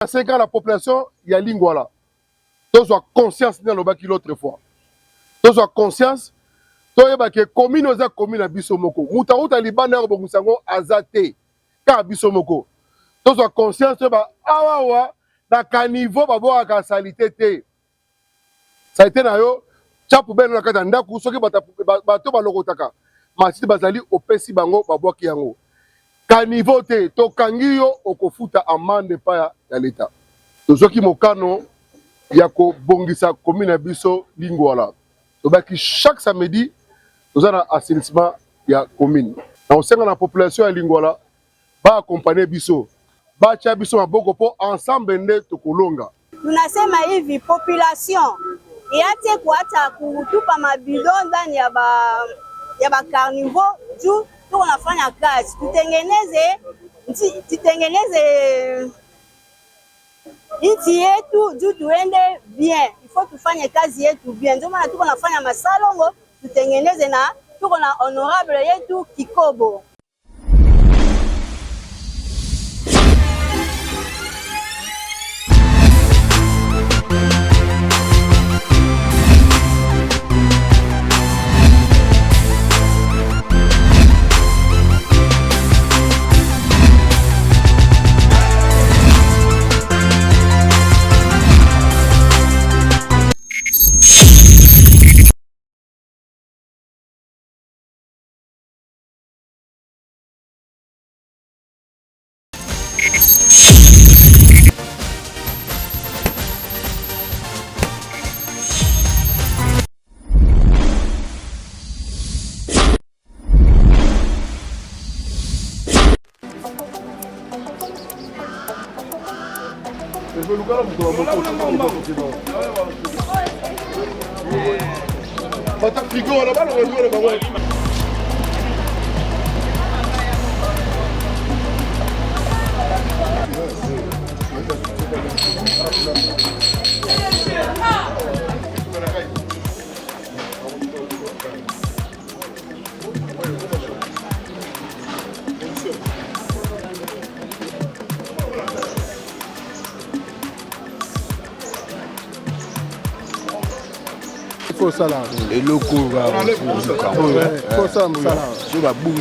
5 ans la population il y a Lingwala. Tous soit conscience dans le baki l'autre fois. Tous soit conscience. Toi ba que commune oza commune abiso moko. Muta libana ko musango azate. Ka abiso moko. Tous soit conscience ba awa na caniveau ba bo aka salité te. Ça a été na yo chapu ben na kata ndaku soki bato balokotaka. Masiti bazali opesi bango ba boki yango. Caniveau te to kangiyo okofuta amende pa ya l'État. Tozoki mokano yako bongisa commune biso Lingwala. Tobaki chaque samedi nous avons assainissement ya commune. Na osenga na population ya Lingwala ba accompagner biso. Ba cha biso maboko po ensemble nde tokolonga. Tunasema hivi population iache kuacha kutupa mabidon ndani ya ba carnivore juu tuko nafanya kazi. Tutengeneze nchi yetu juu tuende bien. Il faut tufanye kazi yetu bien. Ndio maana tuko nafanya masalongo tutengeneze na tuko na honorable yetu Kikobo. Faut ça là. Et le coup va. Faut ça là. Sur la boum.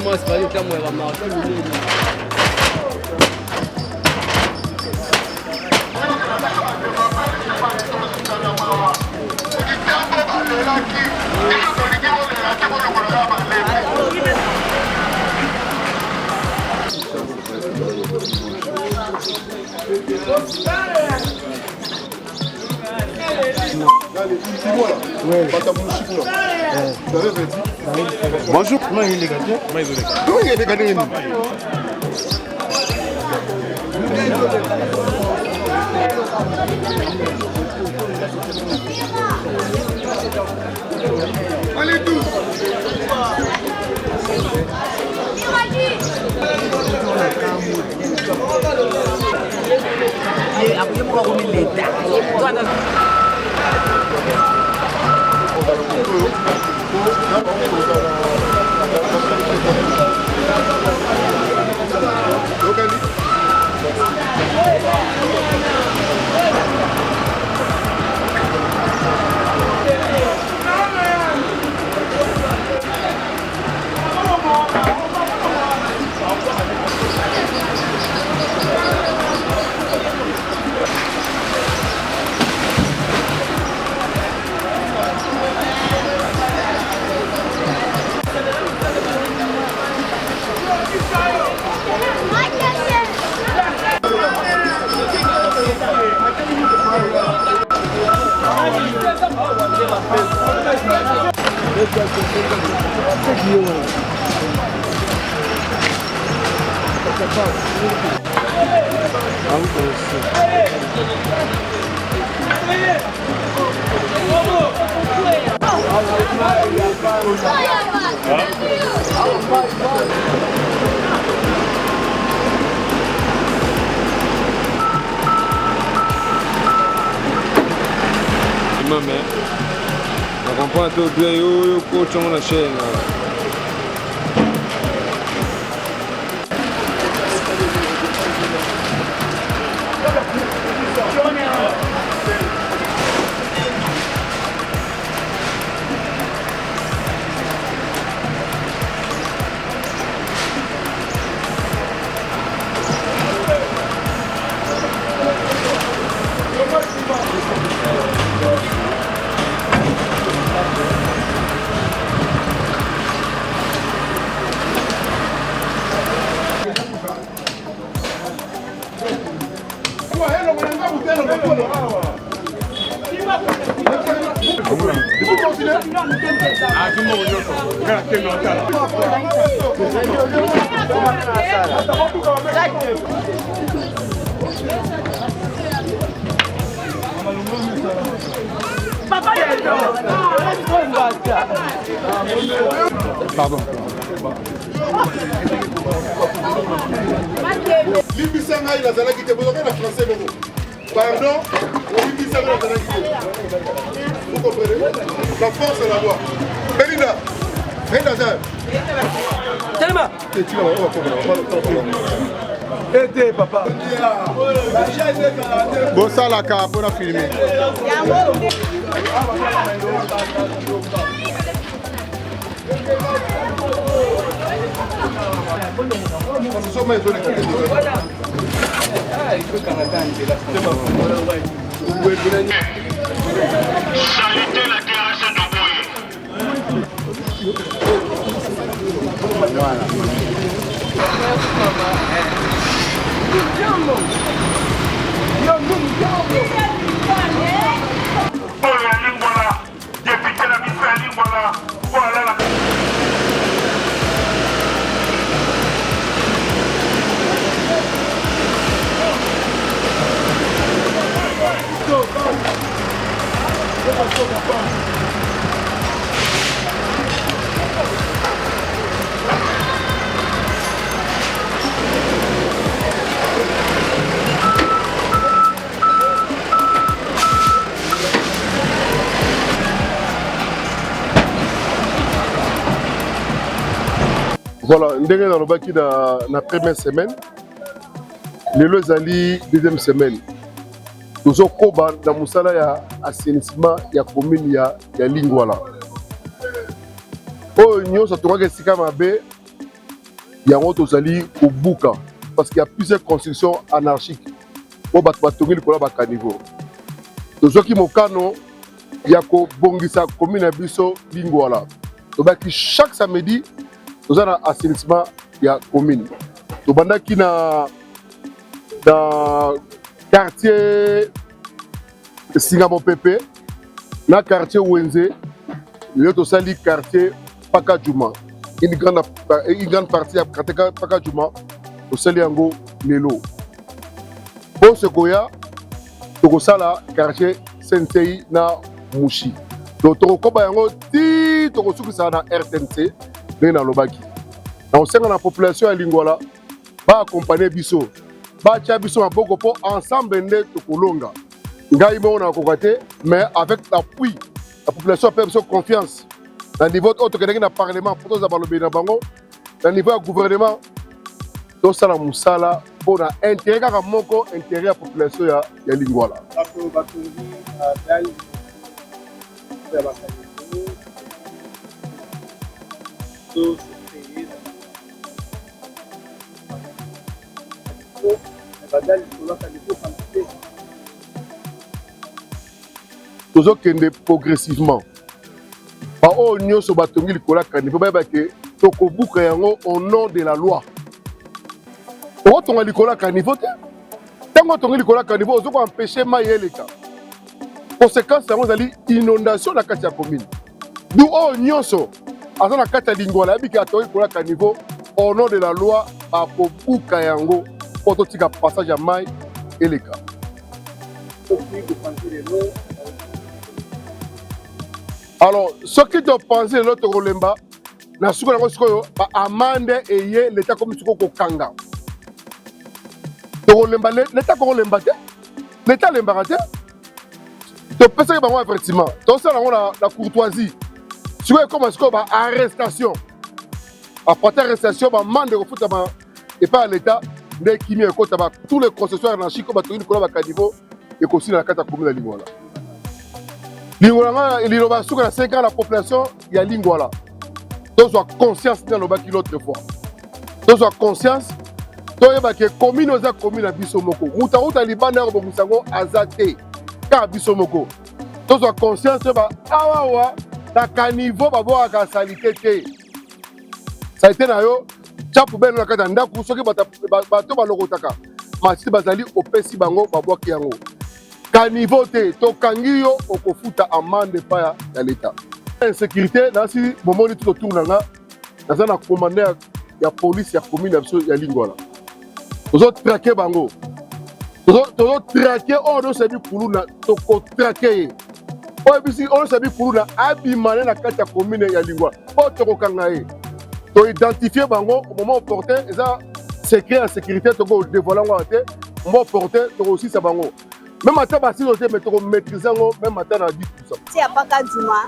Moi, c'est pas le cas, moi, Bonjour. Comment il est gâté? Comment il est gâté? Allez tous. Mais on comprend tout le coach on la chaîne. Pardon. Libisanga il a zalaki te bozo na français bobo. Pardon, libisanga il a zalaki te. Vous comprenez? La force est la voix. Belinda. Belinda ça. Tellement. Tu vas Aidez papa. bon ça la carte pour la filmer. Salutez la terrasse de Voilà, ndenge nalobaki na première semaine, lelo ezali deuxième semaine. Tozokoba na musala ya assainissement ya commune ya Lingwala. Oyo nyonso tokaka esika mabe yango tozali kobuka parce qu'il y a plusieurs constructions anarchiques oyo bato batongi likolo ya bakaniveau. Tozwaki mokano ya kobongisa commune ya biso Lingwala. Tobaki chaque samedi toza na assainissement ya commune. Tobandaki na quartier Singamo Pepe, na quartier Wenze, le tosali quartier Pakajuma. Une grande partie ya quartier Pakajuma tosali yango lelo. Bon sekoya tokosala quartier Sensei na Mushi. Donc tokokoba yango ti tokosukisa na RTNC na lobaki. Na osenga na population ya Lingwala ba accompagner biso. Ba tia biso maboko po ensemble nde tokolonga. Ngai mo na kokate mais avec l'appui la population peut biso confiance. Na niveau autre que na parlement pour tous abalobi na bango. Na niveau ya gouvernement to sala musala pour na intérêt kaka moko intérêt ya population ya Lingwala. Tozokende progressivement. Ba o nyonso batongi likola kanivo ba ke tokobuka yango au nom de la loi. O tonga likola kanivo te. Tango tongi likola kanivo ozoko empêcher mayeleka. Conséquence yango zali inondation na kati ya commune. Du o nyonso azana kati ya Lingwala abiki atongi likola kanivo au nom de la loi akobuka yango po totika passage ya mai eleka. Alors, ce qui te pensé l'autre Rolemba, na suko na sikoyo ba amande eye l'état comme suko ko kanga. To Rolemba l'état ko Rolemba te. L'état lemba te. To pesa ba mo effectivement. To ça la courtoisie. Suko comme suko ba arrestation. Après arrestation ba mande ko futa ba et pas l'état de kimi ko taba tous les concessionnaires na chiko ba to ko ba kadivo et ko sina kata commune Lingwala. Lingwala il va suko na 5 ans la population ya Lingwala. Donc, soit conscience dans le baki l'autre fois. Donc, soit conscience. Donc, il y a des communes aux communes à Bissomoko. Moutaou Taliban est au Moussango Azate. Car Bissomoko. Donc, soit conscience. Awawa. Dans niveau, va voir la salité. Ça a été là. Chapo ben la katanda. Pour ceux qui bateau balogotaka. Masi bazali au pesi bango va voir qui yango. Caniveau te. To kangiyo au kofuta amande pa ya l'État. Insécurité, dans ce moment où tout autour dans un commandeur de police, il y a commune de Lingwala. Nous avons traqué Bango. Nous avons traqué, on a saisi pour nous, nous traqué. On a saisi pour nous, abimane la carte de commune de Lingwala. On a identifié Bango au moment opportun, et ça, secret en sécurité, on a dévoilé, on a porté, on a aussi ça Bango. Même matin, si on a maîtrisé, même matin, on a 10%. Si à Pakadjuma,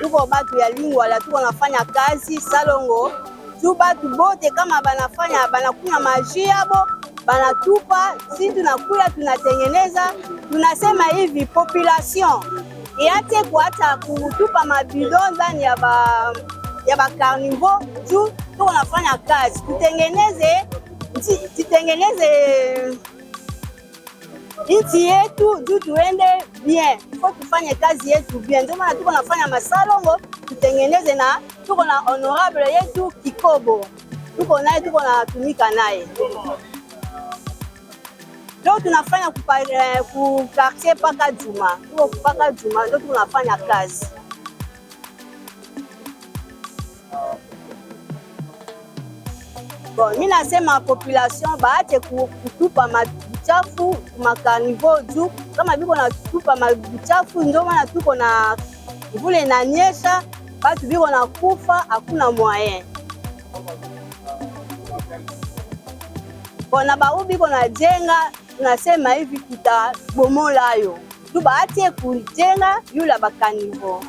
tuko batu ya Lingwala tuko nafanya kazi salongo tu batu bote kama banafanya banakuna maji yabo banatupa, si tunakuya tunatengeneza, tunasema hivi population iache kuacha kutupa mabidon ndani ya ba carnivore tu tuko nafanya kazi tutengeneze nchi yetu juu tuende bien. Faut tufanye kazi yetu bien. Ndio maana tuko nafanya masalongo, tutengeneze na tuko na honorable yetu Kikobo. Tuko naye, tuko na tumika naye. Leo tunafanya ku quartier Pakadjuma. Tuko Pakadjuma ndio tunafanya kazi. Bon, mimi nasema population baache kutupa mabuchafu makanivo juu kama biko na tupa mabuchafu, ndio maana tuko na vule inanyesha, batu biko na kufa, hakuna moyen. Bona bau biko na jenga, tunasema hivi tutabomola yo. Tu baache kujenga yula bakanivo.